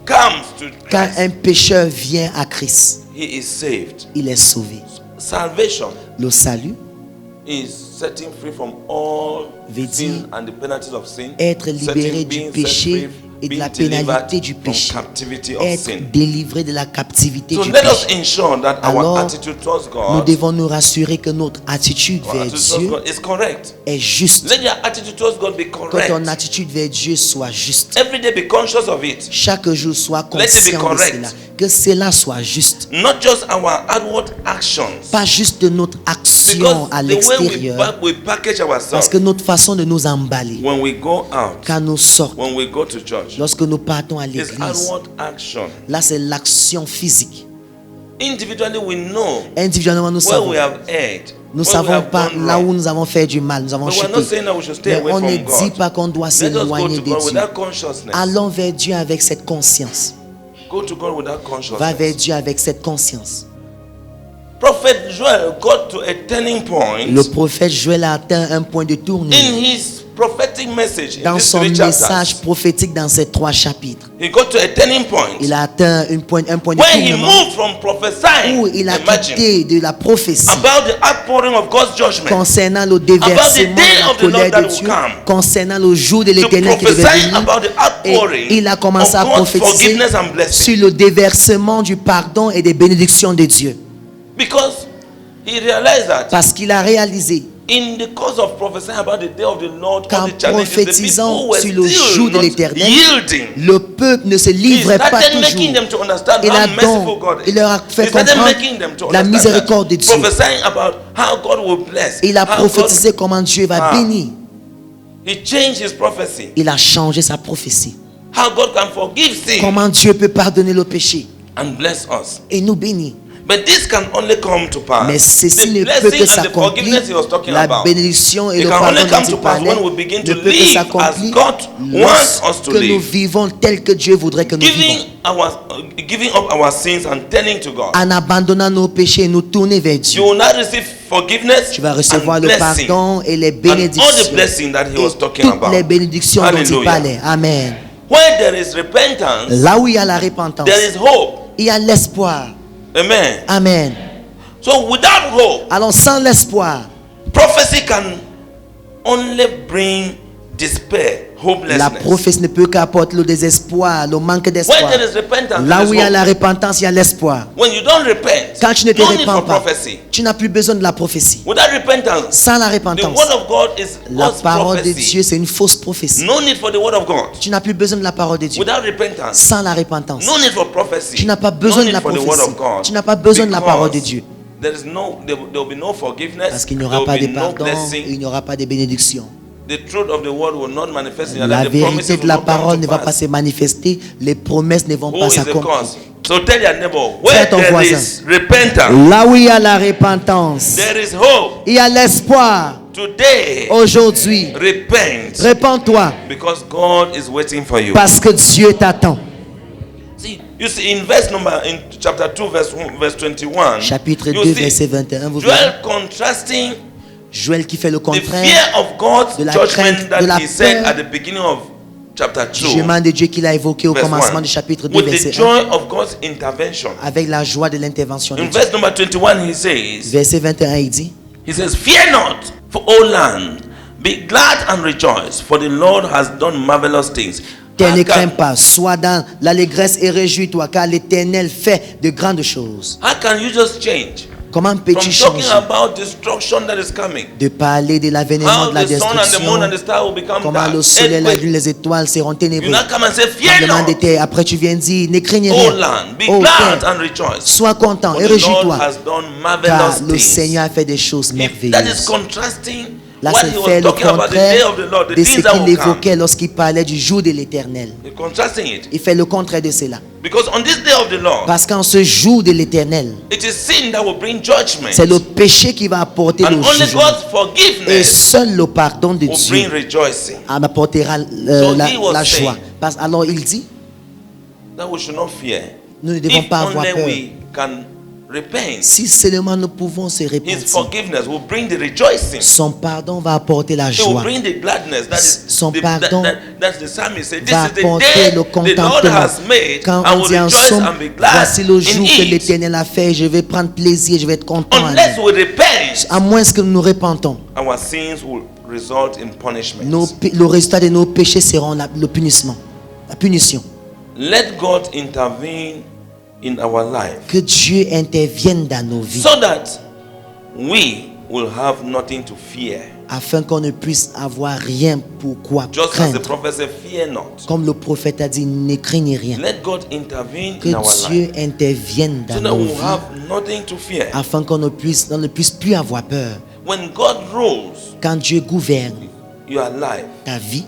comes to Quand Christ, un pécheur vient à Christ, he is saved. il est sauvé. Salvation Le salut, is setting free from all veut sin dire and the penalties of sin. être libéré Setting- du being set péché free, et de being la delivered pénalité du from péché. captivity of Être sin. délivré de la captivité So du let us péché. ensure that Alors, our attitude towards Nous God, devons nous rassurer que notre attitude our vers attitude towards Dieu God is correct. est juste. Let your attitude towards God be Que ton correct. attitude vers Dieu soit juste. Every day be conscious of it. Chaque jour, sois Let it be conscient de correct. cela. Que cela soit juste. Not just our outward actions. Pas juste de notre action Because à the way l'extérieur. we package Parce ourselves que notre façon de nous emballer, when we go out, quand nous sortons, when we go to church, lorsque nous partons à is l'église, outward action. là c'est l'action physique. Individually, we know Individuellement, nous where we savons. have erred. Nous where we savons have pas gone là où wrong. nous avons fait du mal, nous avons But we're not chuté. saying that we should stay Mais away on ne from dit God. pas qu'on doit Let us go s'éloigner to de God with Dieu. that consciousness. Allons vers Dieu avec cette conscience. Go to God with that Va vers consciousness. Dieu avec cette conscience. Prophet Joel got to a turning point Le prophète Joël a atteint un point de tournure in his prophetic message in dans these son 3 message chapters, prophétique dans ces 3 chapitres, he got to a turning point il a atteint un point de where he tournement moved from prophesying, où il a imagine, quitté de la prophétie about the outpouring of God's judgment, concernant le déversement day de la of the Lord colère that de will Dieu, come, concernant le jour de to l'Éternel qui devait prophesy venir. about the Et outpouring il a commencé à of God's prophétiser forgiveness and blessing. sur le déversement du pardon et des bénédictions de Dieu. Because he realized that Parce qu'il a réalisé in the course of prophesying about the day of the Lord, all qu'en the challenges, the prophétisant people were sur le jour still de not l'Éternel, yielding. le peuple ne se He livrait pas started making toujours. them to understand Il a how merciful donc, God is. il leur a fait He started comprendre making them to la understand miséricorde de that, Dieu. prophesying about how God will bless. Il a how prophétisé comment Dieu va Ah. bénir. He changed his prophecy. Il a changé sa prophétie. How God can forgive sin Comment Dieu peut pardonner le péché and bless us. et nous bénir. But this can only come to pass. Mais ceci The ne peut blessing que and the s'accomplir. forgiveness he was talking La about. bénédiction et It le can pardon only come dont to il pass parlait when we begin ne to peut que live as s'accomplir God wants us to lorsque nous live. vivons tel que Dieu voudrait que nous vivons. Giving up our sins and turning to God. En abandonnant nos péchés et nous tourner vers Dieu. You will not receive forgiveness Tu vas recevoir and le blessing. pardon et les And all the bénédictions. blessing that he Et was talking toutes about. les bénédictions dont il Hallelujah. parlait. Amen. Where there is repentance, Là où il y a la repentance, there is hope. il y a l'espoir. Amen. Amen. So without hope, Alors sans l'espoir, prophecy can only bring despair, la hopelessness. prophétie ne peut qu'apporter le désespoir, le manque When d'espoir. there is repentance, Là there où is il y a hope. la repentance, il y a l'espoir. When you don't repent, Quand tu ne te no need répands for pas, prophecy. tu n'as plus besoin de la prophétie. Without repentance, Sans la the repentance, word of God is la God's parole de prophecy. Dieu, c'est une fausse prophétie. No need for the word of God. Tu n'as plus besoin de la parole de Dieu. Without repentance, Sans la repentance, no need for prophecy. tu n'as pas besoin No de la need for the word prophétie. of God. Tu n'as pas besoin de la parole de Because Dieu. there will be no forgiveness. Parce qu'il n'y There aura pas will de be no pardon, blessing. il n'y aura pas de bénédiction. The truth of the word will not manifest in your La life. The promises vérité de will la not come parole to ne va pass. pas se manifester, les promesses ne vont Who pas is the s'accomplir. cause? So tell your neighbor, Dis à where ton there voisin. is repentance, Là où il y a la repentance, there is hope. il y a l'espoir. Today, Aujourd'hui, repent, répands-toi because God is waiting for you. parce que Dieu t'attend. See, you see in chapter 2, verse 21, Chapitre you 2, see verset 21, vous verrez. Joel contrasting Joël qui fait le the contraire fear of God's de la judgment crainte, de that la he said peur at the beginning of chapter du 2, jugement de Dieu qu'il a évoqué au verse commencement 1, du chapitre 2, with the verset 1, joy of God's intervention. avec la joie de l'intervention de In Dieu. verse number 21, he says, Verset 21, il dit, Fear not, for O land, be glad and rejoice, for the Lord has done marvelous things. ne How crains can, pas, sois dans l'allégresse et réjouis-toi, car l'Éternel fait de grandes choses. how can you just change Comment from peux-tu talking changer about destruction that is coming? de parler de l'avènement How de la the sun and the moon destruction, and the star will become comment dark. le soleil, la Earthquake. lune, les étoiles seront You ténébreux. now come and say, Fear Tremblement de not, terre. Après tu viens dire, ne craignez O rien. land, be Ô glad terre, and rejoice. sois content For et the Lord réjouis-toi, has done car marvelous le things. Seigneur a fait des choses That is merveilleuses. contrasting Là, what c'est he fait was le talking about the day contraire of the Lord, the de ce things that qu'il will come. évoquait lorsqu'il parlait du jour de l'Éternel. He's contrasting it. Il fait le contraire de cela. Because on this day of the Lord, Parce qu'en ce jour de l'Éternel, it is sin that will bring judgment. c'est le péché qui va apporter And le only jugement. God's Et forgiveness seul le pardon de will bring Dieu rejoicing. en apportera So he was la saying joie. Alors il dit, That we should not fear. nous ne devons If pas avoir only peur. we can repent, Si seulement nous pouvons se His repentir, forgiveness will bring the rejoicing. son pardon va apporter la It will joie. bring the gladness. That is Son the, pardon that's the psalmist said. This va is the apporter day le the Lord contentement. has made. Quand I on will dit en rejoice somme, and be glad voici le in jour que it. l'Éternel a fait, je vais prendre plaisir, je vais être content. en Unless lui. we repent, À moins que nous nous repentons, our sins will result in punishment. le résultat de nos péchés sera le punissement, la punition. Let God intervene in our life Que Dieu intervienne dans nos vies, so that we will have nothing to fear. afin qu'on ne puisse avoir rien pour quoi Just as the craindre. prophet said, fear not. Comme le prophète a dit, ne craignez rien. Let God intervene Que in our Dieu life intervienne so dans that nos we will vies, have nothing to fear. afin qu'on ne puisse plus avoir peur. When God rules Quand Dieu gouverne your life ta vie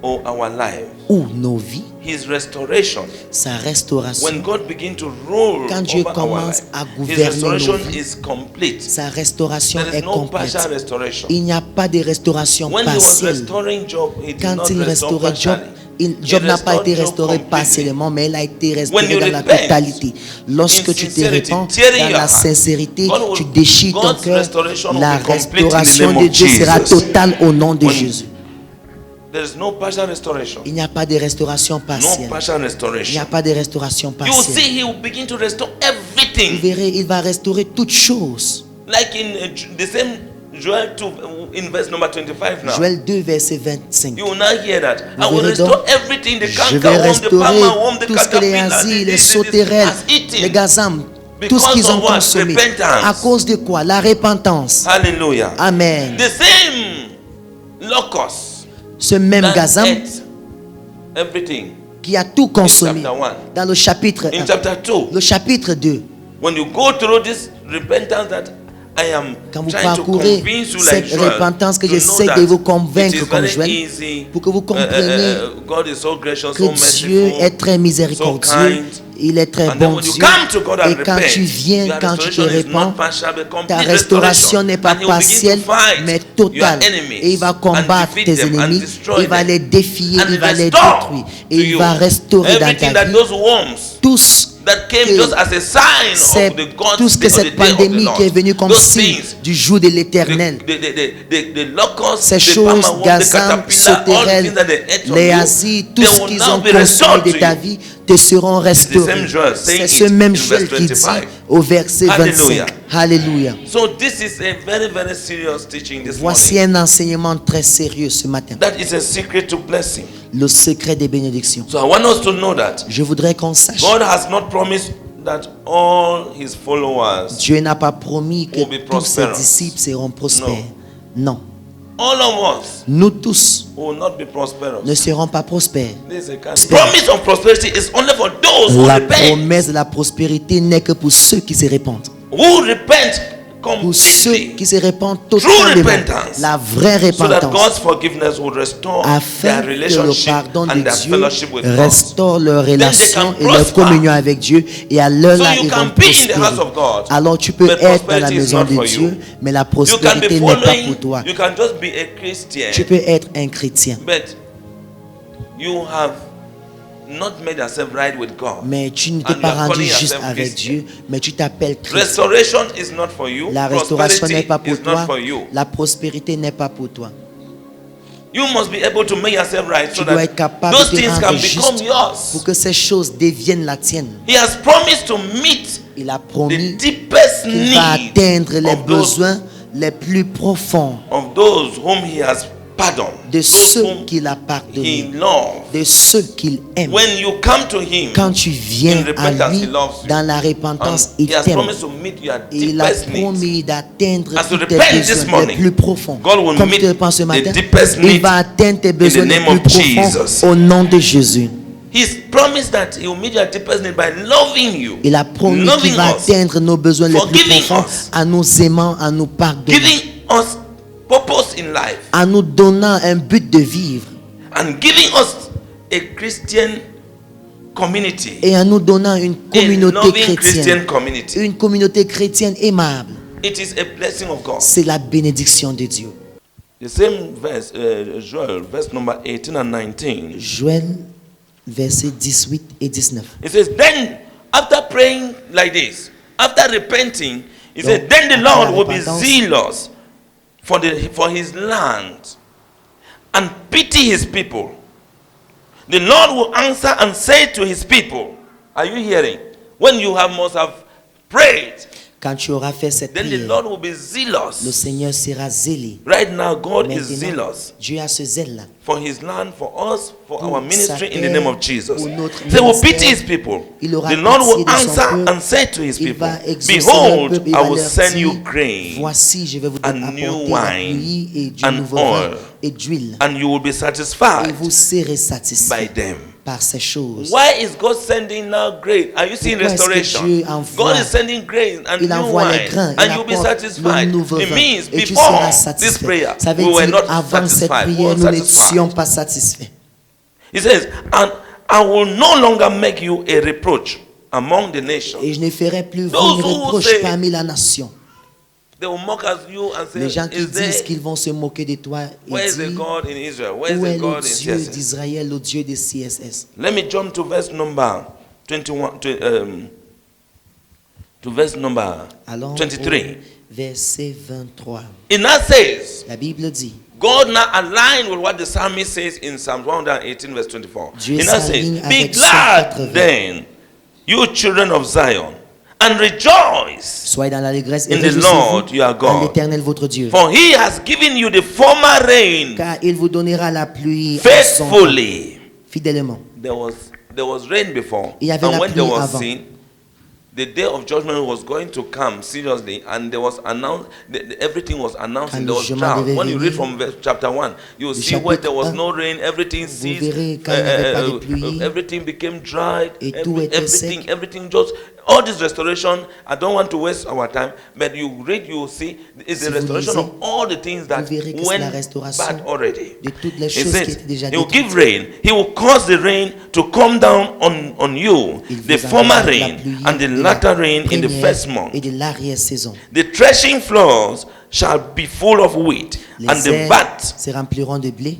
or our lives, ou nos vies, His restoration, sa restauration, when God begins to rule Quand Dieu over our commence life, à His gouverner restoration nos vies, is complete. sa restauration There is est no complète. partial restoration. Il n'y a pas de restauration When He was partielle. restoring Job, He did Quand not il restore restaurait Job, partially. Job n'a pas restored été Job restauré completely. partiellement, mais il a été When restauré you dans la repent totalité. Lorsque in tu te sincerity, répands tearing dans your la heart, sincérité, God will- tu déchires ton God's cœur, restoration will la be complete in the restauration name de of Dieu sera Jesus. totale au nom de When- Jésus. There is no partial restoration. Il n'y a pas de restauration No partielle. partial Il n'y a restoration. pas de restauration You will see partielle. he will begin to restore Vous everything. verrez, il va restaurer toutes choses. Like in the same Joel 2 in verse number 25 now. Joël 2, verset 25. You will now hear that. I Vous will verrez restore everything, the Je canker vais worm, the restaurer palmer worm, the tout ce que les caterpillar, asiles, les this sauterelles, has eaten. les gazam, tout ce Because qu'ils of ont what? consommé. Repentance. À cause de quoi? La repentance. Hallelujah. Amen. The same locust Ce même that gazam ate everything. qui a tout consommé. chapter 1. Dans le chapitre In 1. chapter 2, Le chapitre 2. when you go through this repentance that I am Quand vous trying to parcourez convince you cette like Joel, repentance que to know j'essaie that de vous it convaincre is comme very Joël, easy. pour que vous compreniez God is so gracious, que so Dieu merciful, est très so miséricordieux, kind. il est très And then bon when you Dieu. come to God and Et quand repent, tu viens, your quand tu te restoration is répands, not partial, but complete ta restauration n'est pas And he will begin to partielle, fight mais your totale. enemies Et il va and combattre defeat tes them and ennemis, destroy il va them. les défier, And il va les restore détruire. to Et il you va restaurer dans everything ta that vie those worms tout ce that came que just as a sign c'est of the God's tout ce que day, of cette the day of the pandémie Lord. qui est venue comme Those signe things, du jour de l'éternel. the locusts, Ces the choses, palmer worm, the gazam, caterpillar, all the sauterelles, things that they ate les from you, asiles, tout they ce will qu'ils now ont be consommé restored de to ta you. vie te seront restaurés. same Joel saying C'est ce it même in Joël verse qui dit 25. au verset Hallelujah. 25. Alléluia. So this is a very, very serious teaching this Voici morning. un enseignement très sérieux ce matin. That is a secret to blessing. Le secret des bénédictions. So I want us to know that Je voudrais qu'on sache. God has not promised that all his followers, Dieu n'a pas promis que will be tous ses prosperous. disciples seront prospères. Non. all of us Nous tous will not be prosperous. ne serons pas prospères. This is a kind of promise of prosperity is only for those who La repent. promesse de la prospérité n'est que pour ceux qui se répandent. Who repent Pour ceux completely. qui se répandent True totalement. repentance. La vraie So that repentance. God's forgiveness will restore Afin their que le relationship pardon de and their Dieu fellowship with God. restaure leur they relation can et leur prosper. communion avec Dieu. Et à l'heure So là, you ils can vont be in the prospérer. house of God, Alors tu peux but être dans la prosperity is maison not de for Dieu, you. mais la You can be prospérité n'est pas pour following, toi. you can just be a Christian, Tu peux être un chrétien, but you have not made yourself right with God. mais tu ne t'es And pas you are rendu calling juste yourself avec Christian. Dieu, mais tu t'appelles chrétien. Restoration is not for you. La restauration n'est Prosperity pas pour is not toi. for you. La prospérité n'est pas pour toi. You must be able to make yourself right so Tu dois that être capable those de te things rendre can become juste yours. pour que ces choses deviennent la tienne. He has promised to meet Il a the promis deepest qu'il va needs atteindre les of those, besoins les plus profonds of those whom he has pardoned, de those ceux whom qu'il a he pardonnés, loved. de ceux qu'il aime. When you come to him Quand tu viens in à repentance, lui he loves you. dans la repentance, And il he has t'aime. promised to meet your Et il a deepest needs. promis d'atteindre As you tous tes repent this besoins les morning, plus profonds. God will Comme meet tu te penses ce the matin, deepest il need va atteindre tes besoins the les name plus of profonds Jesus. au nom de Jésus. He's promised that he will meet your deepest need by loving you, Il a promis loving qu'il va us, atteindre nos besoins les plus forgiving profonds us, en nous aimant, en nous pardonnant, giving us purpose in life, en nous donnant un but de vivre and giving us a Christian community, et en nous donnant une a communauté loving Christian chrétienne. community. Une communauté chrétienne aimable. It is a blessing of God. C'est la bénédiction de Dieu. The same verse, Joel, verse number 18 and 19. Joël, versets 18 et 19. It says, then after praying like this, after repenting, he said, then the après Lord la will be repentance, zealous for his land and pity his people. The Lord will answer and say to his people, are you hearing? When you must have prayed, Quand tu auras fait cette then the prière, Lord will be le zealous. Seigneur sera zélé. Right now, God is Maintenant, zealous Dieu a ce zèle-là. for his land, for us, for Pour our ministry in the sa name of terre, Jesus. pour notre They will ministère. pity his people. Il aura The Lord will pitié de son answer peuple. and say to his Il people, va exaucer le behold, peuple, il I va will leur send dire, you grain voici, je vais vous and apporter new la wine pluie et du and nouveau vin oil, et d'huile. and you will be Et satisfied vous serez by satisfaits them. par ces choses. Why is God sending now grain? Are you seeing Pourquoi est-ce que restoration? Dieu envoie- God is sending grain and Il new envoie les wine, grains, il and you'll be apporte satisfied. le nouveau It vin means et tu before seras this satisfait. prayer, Ça veut we were dire not avant cette satisfied. We prière, were nous satisfied. n'étions pas satisfaits. He says, and I will no longer make you a reproach among the nations. Et je ne ferai plus vous Those une who reproche say- parmi la nation. They will mock at you and say, Les gens qui is disent there, qu'ils vont se moquer de toi et where is the dire, God in Israel? Where is où est the le God in Dieu CSS? d'Israël, le Dieu de CSS? Let me jump to verse number 21, to verse number Allons 23. au verset 23. It now says, La Bible dit, God now aligned with what the psalmist says in Psalm 118 verse 24. Dieu It now s'aligne says, be avec glad 180. then, you children of Zion, and rejoice, soyez dans l'allégresse et In the Lord, réjouissez-vous your God. en l'Éternel votre Dieu. for he has given you the former rain Car il vous donnera la pluie en son temps, faithfully. fidèlement. There was rain before, Il y avait and la when there pluie was avant. sin, the day of judgment was going to come seriously, and there was announced. Everything was announced. Quand And le there was jugement drought. devait When you read venir, from chapter 1, you will du see where there was chapitre no rain. Everything vous ceased. verrez quand il n'y avait pas de pluie, Everything became dried. et tout était sec. Everything just. All this restoration. I don't want to waste our time, but you read, you will see it's Si the vous restoration lisez, of all the things that vous verrez que c'est went la restauration bad already. de toutes les He choses qui says, étaient déjà he will détruites. give rain. He will cause the rain to come down on you, Il the vous former enverra la rain pluie and the de la latter rain in the première first month. et de l'arrière-saison. The threshing floors shall be full of wheat, and Les the airs vat se rempliront de blé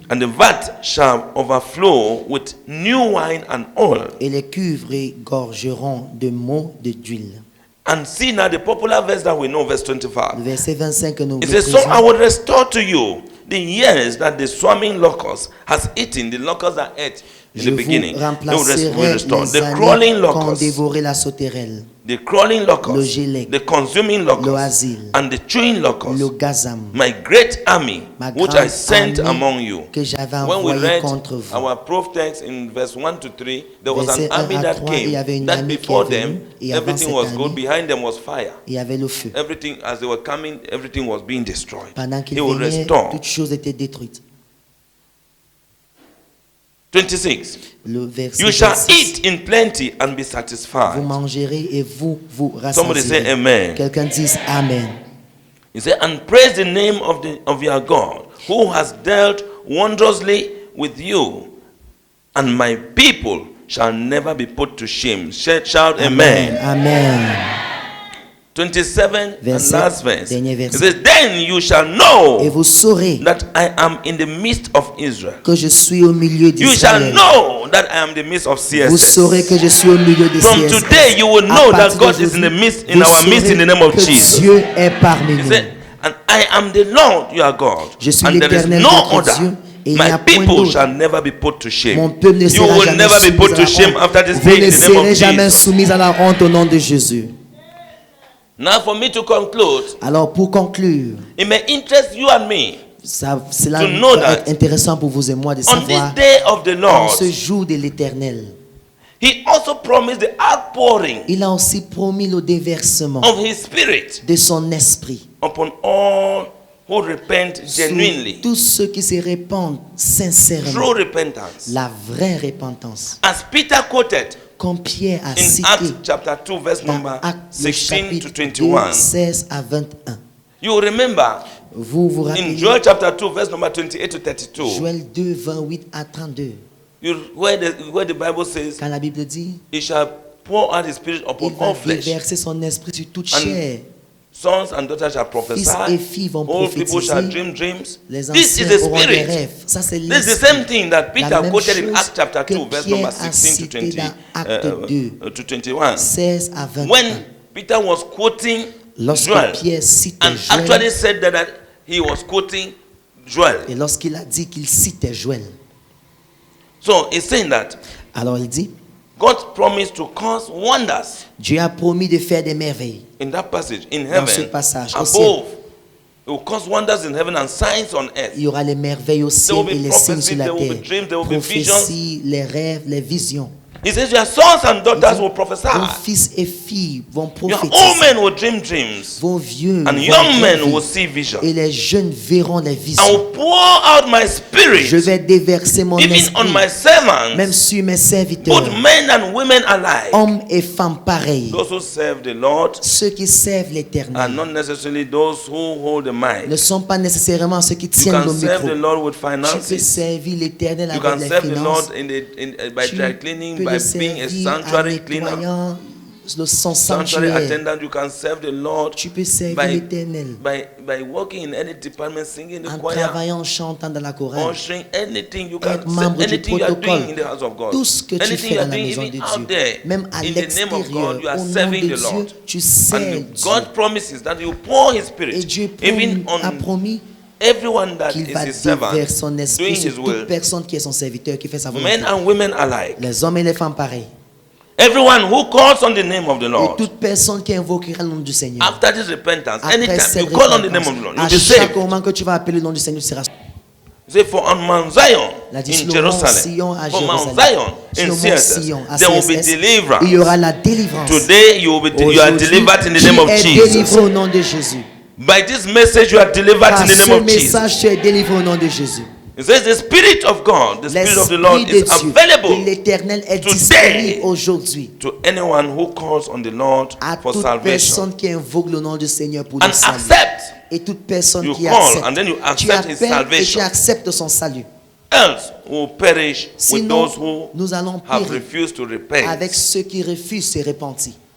shall overflow with new wine and oil. et les cuves regorgeront de mots d'huile. And see now the popular verse that we know, verse Le 25. verset 25 que nous It says, "So I méprisons. will restore to you the years that the swarming locust has eaten." The locusts that ate in Je the beginning. vous They remplacerai will restore. les The années crawling qu'ont locust, dévoré la sauterelle, the crawling Le locust, gélec, the consuming locust, l'oasil, and the chewing locust. le gazam, My great army, ma which grande I sent armée among you. que j'avais When we envoyée read contre vous. our proof text in verse 1 to 3, there was Verset an army 1 à that 3, il y avait came. une That armée qui before est venue, them, et avant everything cette was good. armée, Behind them was fire. Il y avait le feu. Everything, as they were coming, everything was being destroyed. Pendant qu'il He will venait, restore. toutes choses étaient détruites. 26. Le verset You shall 26, eat in plenty and be vous satisfied. mangerez et vous vous Somebody say rassasierez. amen. Quelqu'un dise Amen. He said, and praise the name of your God, who has dealt wondrously with you, and my people shall never be put to shame. Shout amen. Amen. 27 and Verset, last verse. dernier It verset. says, then you shall Et know vous saurez that I am in the midst of Israel. que je suis au milieu You shall d'Israël. know that I am the midst of Vous saurez CSS. que je suis au milieu de From CSS. today you will À know that partir God is in the d'aujourd'hui, midst, in vous our midst, in the name of saurez que Jesus. Dieu est parmi He nous. said, and I am the Lord your God. Je suis And there is l'Éternel, no votre other. Dieu, et il n'y My a point people d'autre. shall never be put to shame. Mon peuple ne You sera will jamais never be soumis put à to la shame honte. after this Vous day ne in the name serez of jamais Jesus. soumis à la honte au nom de Jésus. Now for me to conclude, Alors pour conclure, it may interest you and me cela To know va that être intéressant pour vous et moi de on this savoir day of the en Lord, ce jour de l'Éternel, He also promised the outpouring il a aussi promis le déversement of His Spirit de son esprit upon all who repent sur genuinely, tous ceux qui se répandent sincèrement. true repentance. La vraie repentance. As Peter quoted Comme Pierre a in cité Acts chapter 2, verse dans number Actes, le 16 to chapitre 21. 2, 16 à 21. You remember Vous vous in rappelez Joel chapter 2, verse number 28 to 32, Joël 2, 28 à 32. where the Bible says, Quand la Bible dit, He shall pour out His Spirit il upon va all flesh. déverser son esprit sur toute And chair. Sons and daughters shall Fils et prophesy. filles vont Old people shall prophétiser. dream dreams. Les This is anciens the auront des Spirit. rêves. Ça, c'est This is the l'esprit. same thing that Peter La même quoted in chose Acts chapter que 2, verse Pierre number a 16 to cité 20, dans Acte 2, to 21. 16 à 21. When Peter was quoting Lorsque Joel, Pierre citait and Joël, actually said that he was quoting Joel. et lorsqu'il a dit qu'il citait Joël, So he's saying that alors il dit, God promised to cause wonders Dieu a promis de faire des merveilles. in that passage, in Dans ce heaven, passage, au ciel. above. It will cause wonders in heaven and signs on earth. Il y aura les merveilles au ciel will be et les signes prophecy, sur la there will be terre. dreams, there will be Prophéties, les rêves, les visions. He says, your sons and daughters will prophesy. Vos fils et filles vont Your old prophétiser. men will dream dreams. Vos vieux And vont young men rêver. will see vision. Et les jeunes verront les I visions. will pour out my Je spirit vais déverser mon even on esprit, my même servants, sur mes serviteurs, both men and women alike. hommes et femmes pareils. Those who serve the Lord Ceux qui servent are l'Éternel not necessarily those who hold the mic. ne sont pas nécessairement ceux qui You tiennent le can serve the micro. Lord with Tu peux finances. servir l'Éternel You avec can les serve the finances. Lord by Tu dry cleaning, peux by le being a servir en sanctuary cleaner. nettoyant son Sanctuary sanctuaire. attendant, you can serve the Lord Tu peux servir by, l'Éternel by working in any department, singing the en choir, travaillant, chantant dans la chorale. ushering, anything you can Être membre du anything you are protocole. doing in the house of God. Tout ce que tu Anything fais you are dans la doing maison de even out Dieu, there, même à in the name of l'extérieur, God, you are au nom serving de the Lord. Dieu, tu sers And Dieu. God promises that you pour His Et Spirit Dieu even a on promis everyone that qu'il is va His servant, déverser son doing esprit sur His toute will, personne qui est son serviteur, qui fait sa volonté. men and women alike. Les hommes et les femmes pareils. Everyone who calls on the name of the Et Lord. toute personne qui invoquera le nom du Seigneur. After this repentance, Après anytime cette you call on the name repentance, of the Lord, à you'll be chaque saved. moment que tu vas appeler le nom du Seigneur, tu seras sauvé. Say for on Mount Zion Il a dit in sur le mont Jerusalem, Sion à for Mount Jérusalem, Zion sur le in mont CSS, Sion à there will be CSS, il y deliverance. aura la délivrance. Today you are Aujourd'hui, delivered in the tu name of es Jesus. délivré au nom de Jésus. By this message you are delivered Par in the name ce of Jesus. message, tu es délivré au nom de Jésus. It says the Spirit of God, the Spirit of the Lord L'Esprit de is Dieu, available l'Éternel est today disponible aujourd'hui to anyone who calls on the Lord à for toute salvation. personne qui invoque le nom du Seigneur pour And le salut. accept. Et toute personne You qui call accepte, and then you tu accept his appelles et tu salvation. acceptes son salut. Else will perish with Sinon, those who nous allons have périr refused to repent. avec ceux qui refusent se repentir.